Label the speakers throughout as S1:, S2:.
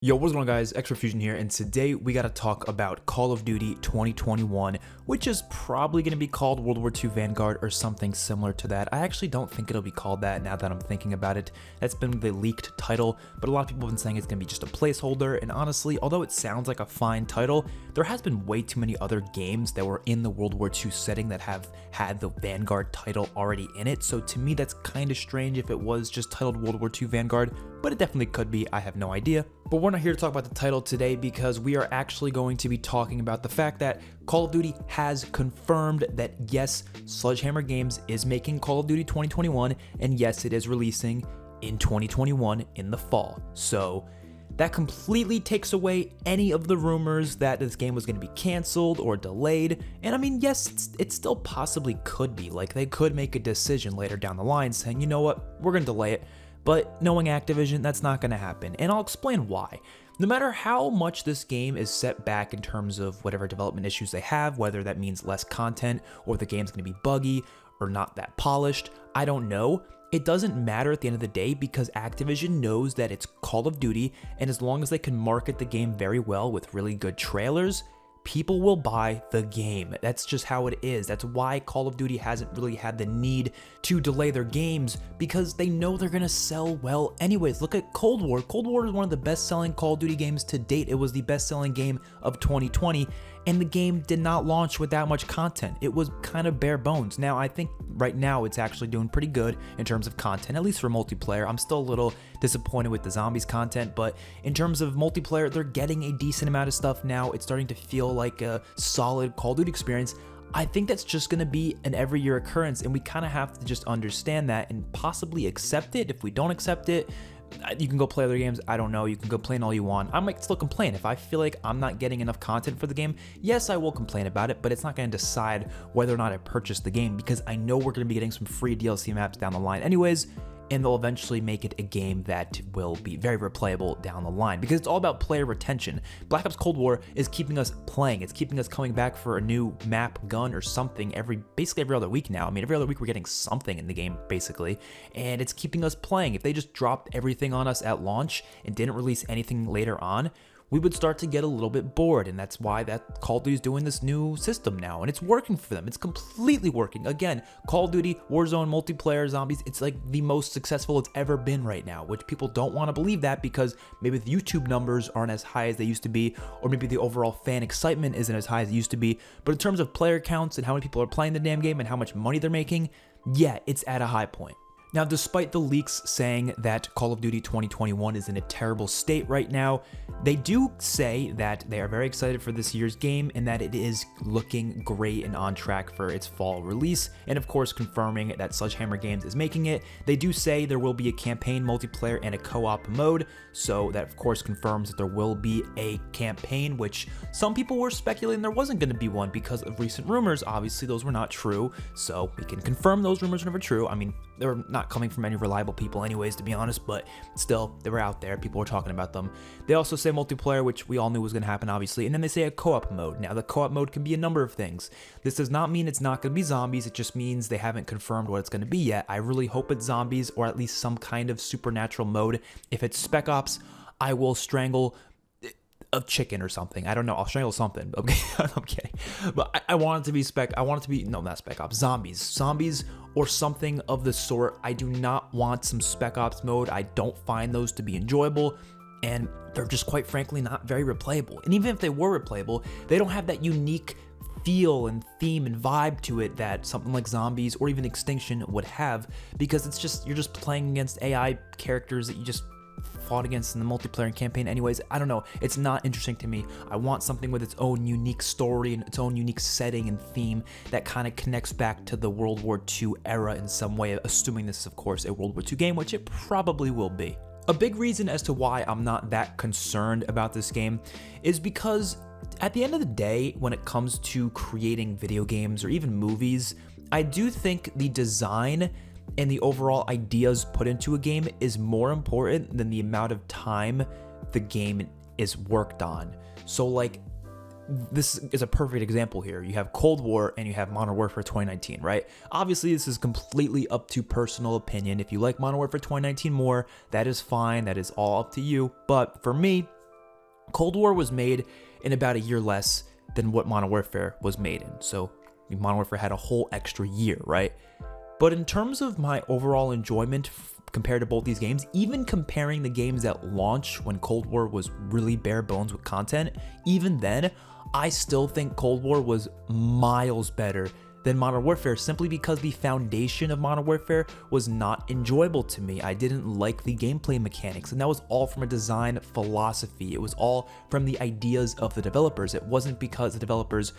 S1: Yo, what's going on guys, ExtraFusion here, and today we gotta talk about Call of Duty 2021, which is probably gonna be called World War II Vanguard or something similar to that. I actually don't think it'll be called that now that I'm thinking about it. That's been the leaked title, but a lot of people have been saying it's gonna be just a placeholder, and honestly, although it sounds like a fine title, there has been way too many other games that were in the World War II setting that have had the Vanguard title already in it, so to me that's kind of strange if it was just titled World War II Vanguard, but it definitely could be, I have no idea. But we're not here to talk about the title today because we are actually going to be talking about the fact that Call of Duty has confirmed that yes, Sledgehammer Games is making Call of Duty 2021, and yes, it is releasing in 2021 in the fall. So that completely takes away any of the rumors that this game was going to be canceled or delayed. And I mean, yes, it still possibly could be. Like, they could make a decision later down the line saying, you know what, we're going to delay it. But knowing Activision, that's not going to happen, and I'll explain why. No matter how much this game is set back in terms of whatever development issues they have, whether that means less content or the game's going to be buggy or not that polished, I don't know. It doesn't matter at the end of the day because Activision knows that it's Call of Duty, and as long as they can market the game very well with really good trailers, people will buy the game. That's just how it is. That's why Call of Duty hasn't really had the need to delay their games, because they know they're gonna sell well anyways. Look at Cold War. Cold War is one of the best-selling Call of Duty games to date. It was the best-selling game of 2020, and the game did not launch with that much content. It was kind of bare bones. Now, I think right now it's actually doing pretty good in terms of content, at least for multiplayer. I'm still a little disappointed with the zombies content, but in terms of multiplayer, they're getting a decent amount of stuff now. It's starting to feel like a solid Call of Duty experience. I think that's just going to be an every year occurrence, and we kind of have to just understand that and possibly accept it. If we don't accept it, you can go play other games. I don't know. You can complain all you want. I might still complain. If I feel like I'm not getting enough content for the game, yes, I will complain about it, but it's not going to decide whether or not I purchase the game, because I know we're going to be getting some free DLC maps down the line anyways, and they'll eventually make it a game that will be very replayable down the line, because it's all about player retention. Black Ops Cold War is keeping us playing. It's keeping us coming back for a new map, gun, or something basically every other week now. I mean, every other week we're getting something in the game, basically, and it's keeping us playing. If they just dropped everything on us at launch and didn't release anything later on, we would start to get a little bit bored, and that's why that Call of Duty is doing this new system now, and it's working for them. It's completely working. Again, Call of Duty, Warzone, multiplayer, zombies, it's like the most successful it's ever been right now, which people don't want to believe that because maybe the YouTube numbers aren't as high as they used to be, or maybe the overall fan excitement isn't as high as it used to be, but in terms of player counts and how many people are playing the damn game and how much money they're making, yeah, it's at a high point. Now, despite the leaks saying that Call of Duty 2021 is in a terrible state right now, they do say that they are very excited for this year's game and that it is looking great and on track for its fall release, and of course confirming that Sledgehammer Games is making it. They do say there will be a campaign, multiplayer, and a co-op mode, so that of course confirms that there will be a campaign, which some people were speculating there wasn't going to be one because of recent rumors. Obviously those were not true, so we can confirm those rumors were never true. I mean, they were not coming from any reliable people anyways, to be honest, but still, they were out there. People were talking about them. They also say multiplayer, which we all knew was going to happen, obviously, and then they say a co-op mode. Now, the co-op mode can be a number of things. This does not mean it's not going to be zombies. It just means they haven't confirmed what it's going to be yet. I really hope it's zombies or at least some kind of supernatural mode. If it's Spec Ops, I will strangle a chicken or something. I don't know. I'll strangle something. Okay, I'm kidding. But I want it to be no, not Spec Ops. Zombies or something of the sort. I do not want some Spec Ops mode. I don't find those to be enjoyable, and they're just quite frankly not very replayable. And even if they were replayable, they don't have that unique feel and theme and vibe to it that something like Zombies or even Extinction would have, because it's just, you're just playing against AI characters that you just fought against in the multiplayer and campaign anyways. I don't know, it's not interesting to me. I want something with its own unique story and its own unique setting and theme that kind of connects back to the World War II era in some way, assuming this is of course a World War II game, which it probably will be. A big reason as to why I'm not that concerned about this game is because at the end of the day, when it comes to creating video games or even movies, I do think the design and the overall ideas put into a game is more important than the amount of time the game is worked on. So like, this is a perfect example here. You have Cold War and you have Modern Warfare 2019, right? Obviously, this is completely up to personal opinion. If you like Modern Warfare 2019 more, that is fine. That is all up to you. But for me, Cold War was made in about a year less than what Modern Warfare was made in. So Modern Warfare had a whole extra year, right? But in terms of my overall enjoyment compared to both these games, even comparing the games at launch when Cold War was really bare bones with content, even then, I still think Cold War was miles better than Modern Warfare, simply because the foundation of Modern Warfare was not enjoyable to me. I didn't like the gameplay mechanics, and that was all from a design philosophy. It was all from the ideas of the developers. It wasn't because the developers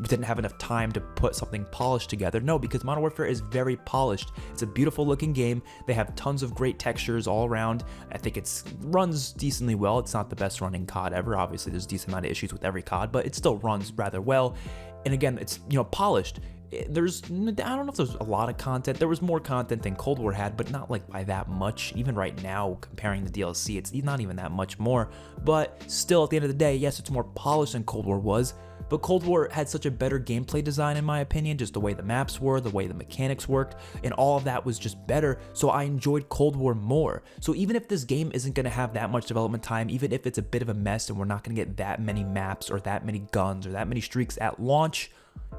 S1: didn't have enough time to put something polished together. No, because Modern Warfare is very polished. It's a beautiful looking game. They have tons of great textures all around. I think it runs decently well. It's not the best running COD ever. Obviously, there's a decent amount of issues with every COD, but it still runs rather well. And again, it's, polished. I don't know if there's a lot of content. There was more content than Cold War had, but not like by that much. Even right now, comparing the DLC, it's not even that much more. But still, at the end of the day, yes, it's more polished than Cold War was. But Cold War had such a better gameplay design, in my opinion, just the way the maps were, the way the mechanics worked, and all of that was just better, so I enjoyed Cold War more. So even if this game isn't going to have that much development time, even if it's a bit of a mess and we're not going to get that many maps or that many guns or that many streaks at launch,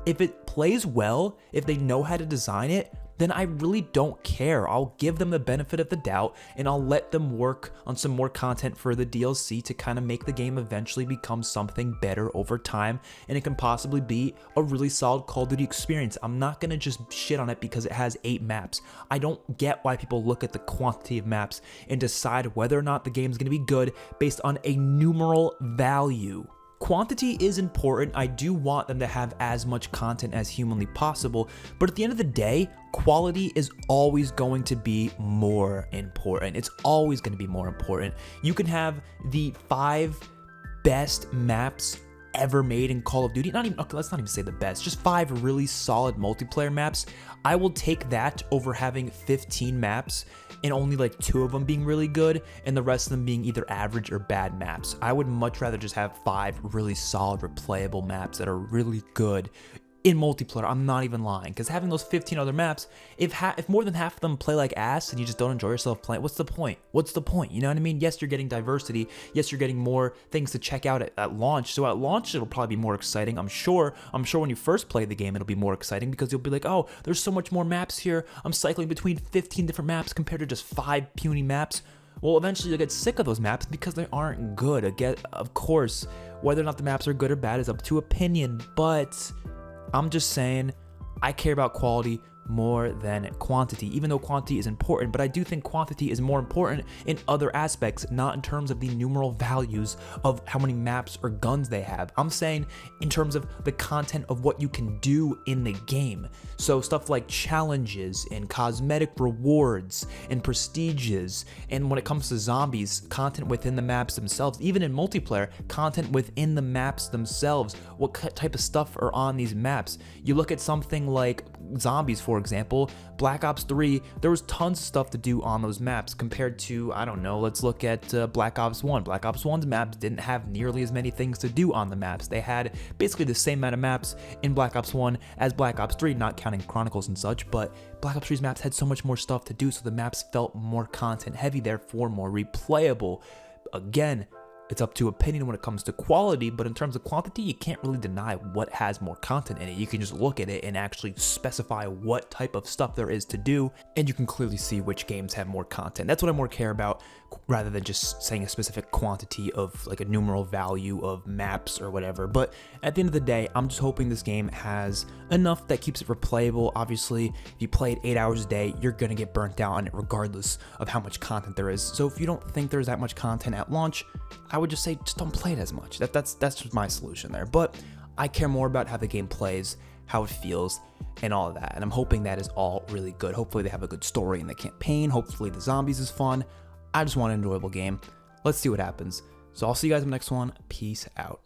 S1: if it plays well, if they know how to design it, then I really don't care. I'll give them the benefit of the doubt, and I'll let them work on some more content for the DLC to kind of make the game eventually become something better over time, and it can possibly be a really solid Call of Duty experience. I'm not going to just shit on it because it has 8 maps. I don't get why people look at the quantity of maps and decide whether or not the game is going to be good based on a numeral value. Quantity is important. I do want them to have as much content as humanly possible, but at the end of the day, quality is always going to be more important. It's always going to be more important. You can have the 5 best maps ever made in Call of Duty. Let's not even say the best, just 5 really solid multiplayer maps. I will take that over having 15 maps and only like 2 of them being really good and the rest of them being either average or bad maps. I would much rather just have 5 really solid replayable maps that are really good in multiplayer. I'm not even lying, because having those 15 other maps, if more than half of them play like ass and you just don't enjoy yourself playing, what's the point? What's the point? You know what I mean? Yes, you're getting diversity. Yes, you're getting more things to check out at launch. So at launch, it'll probably be more exciting. I'm sure when you first play the game, it'll be more exciting because you'll be like, oh, there's so much more maps here. I'm cycling between 15 different maps compared to just 5 puny maps. Well, eventually you'll get sick of those maps because they aren't good. Again, of course, whether or not the maps are good or bad is up to opinion, but I'm just saying, I care about quality more than quantity, even though quantity is important, but I do think quantity is more important in other aspects, not in terms of the numeral values of how many maps or guns they have. I'm saying in terms of the content of what you can do in the game. So stuff like challenges and cosmetic rewards and prestiges, and when it comes to zombies, content within the maps themselves, even in multiplayer, content within the maps themselves, what type of stuff are on these maps. You look at something like zombies, for example, Black Ops 3, there was tons of stuff to do on those maps compared to, I don't know, let's look at Black Ops 1. Black Ops 1's maps didn't have nearly as many things to do on the maps. They had basically the same amount of maps in Black Ops 1 as Black Ops 3, not counting Chronicles and such, but Black Ops 3's maps had so much more stuff to do, so the maps felt more content heavy, therefore more replayable. Again, it's up to opinion when it comes to quality, but in terms of quantity, you can't really deny what has more content in it. You can just look at it and actually specify what type of stuff there is to do, and you can clearly see which games have more content. That's what I more care about, rather than just saying a specific quantity of like a numeral value of maps or whatever. But at the end of the day, I'm just hoping this game has enough that keeps it replayable. Obviously, if you play it 8 hours a day, you're gonna get burnt out on it regardless of how much content there is. So if you don't think there's that much content at launch, I would just say just don't play it as much. That's just my solution there. But I care more about how the game plays, how it feels, and all of that. And I'm hoping that is all really good. Hopefully they have a good story in the campaign. Hopefully the zombies is fun. I just want an enjoyable game. Let's see what happens. So I'll see you guys in the next one. Peace out.